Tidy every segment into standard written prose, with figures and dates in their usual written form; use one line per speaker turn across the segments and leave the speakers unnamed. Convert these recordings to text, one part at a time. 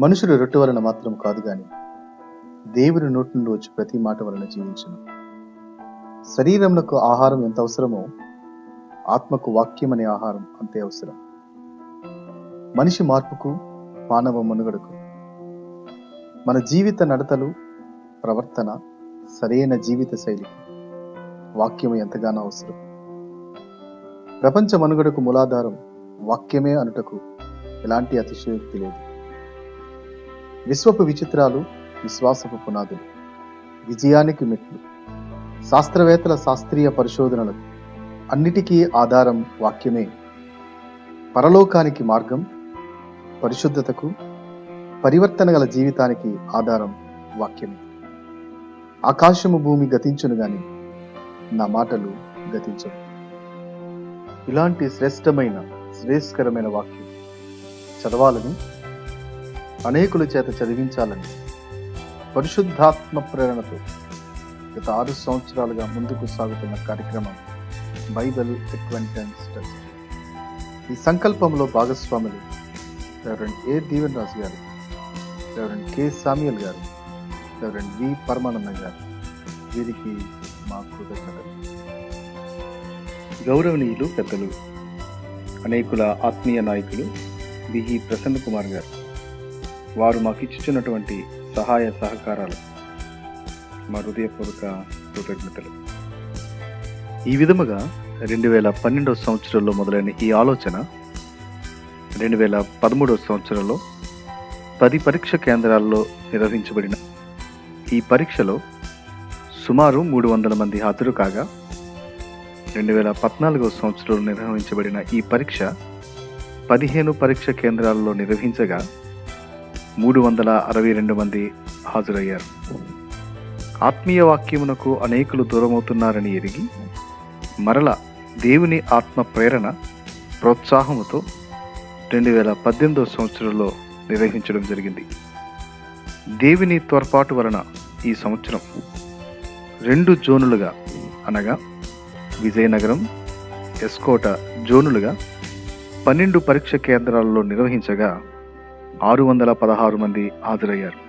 మనుషులు రొట్టె వలన మాత్రం కాదు గాని దేవుని నోటి నుండి వచ్చి ప్రతి మాట వలన జీవించును. శరీరమునకు ఆహారం ఎంత అవసరమో ఆత్మకు వాక్యం అనే ఆహారం అంతే అవసరం. మనిషి మార్పుకు, మానవ మనుగడకు మన జీవిత నడతలు, ప్రవర్తన, సరైన జీవిత శైలికి వాక్యము ఎంతగానో అవసరం. ప్రపంచ మనుగడకు మూలాధారం వాక్యమే అనుటకు ఎలాంటి అతిశయోక్తి లేదు. విశ్వపు విచిత్రాలు విశ్వాసపు పునాదులు, విజయానికి మెట్లు, శాస్త్రవేత్తల శాస్త్రీయ పరిశోధనలకు అన్నిటికీ ఆధారం వాక్యమే. పరలోకానికి మార్గం, పరిశుద్ధతకు, పరివర్తన గల జీవితానికి ఆధారం వాక్యమే. ఆకాశము భూమి గతించును గాని నా మాటలు గతించవు. ఇలాంటి శ్రేష్టకరమైన వాక్యం చదవాలని, అనేకుల చేత చదివించాలని పరిశుద్ధాత్మ ప్రేరణతో గత 6 సంవత్సరాలుగా ముందుకు సాగుతున్న కార్యక్రమం బైబిల్ అక్వైంటెన్స్ టెస్ట్. ఈ సంకల్పంలో భాగస్వాములు రెవరెండ్ ఏ దీవెన్ రాజు గారు, రెవరెండ్ కె సామ్యుయల్ గారు, రెవరెండ్ వి పరమానంద గారు. వీరికి మా కృతజ్ఞతలు. గౌరవనీయులు పెద్దలు, అనేకుల ఆత్మీయ నాయకులు బిహి ప్రసన్న కుమార్ గారు, వారు మాకు ఇచ్చుచున్నటువంటి సహాయ సహకారాలు మా హృదయపూర్వక కృతజ్ఞతలు. ఈ విధముగా 2012 సంవత్సరంలో మొదలైన ఈ ఆలోచన 2013 సంవత్సరంలో 10 పరీక్ష కేంద్రాల్లో నిర్వహించబడిన ఈ పరీక్షలో సుమారు 300 మంది హాజరు కాగా, 2014 సంవత్సరంలో నిర్వహించబడిన ఈ పరీక్ష 15 పరీక్ష కేంద్రాల్లో నిర్వహించగా 362 మంది హాజరయ్యారు. ఆత్మీయ వాక్యమునకు అనేకులు దూరమవుతున్నారని ఎరిగి మరల దేవుని ఆత్మ ప్రేరణ, ప్రోత్సాహముతో 2018 సంవత్సరంలో నిర్వహించడం జరిగింది. దేవుని తోడ్పాటు వలన ఈ సంవత్సరం 2 జోనులుగా, అనగా విజయనగరం, ఎస్కోట జోనులుగా 12 పరీక్ష కేంద్రాలలో నిర్వహించగా 616 మంది హాజరయ్యారు.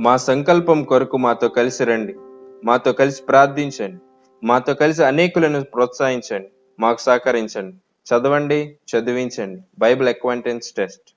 మా సంకల్పం కొరకు మాతో కలిసి రండి, మాతో కలిసి ప్రార్థించండి, మాతో కలిసి అనేకులను ప్రోత్సహించండి, మాకు సహకరించండి. చదవండి, చదివించండి. Bible acquaintance test.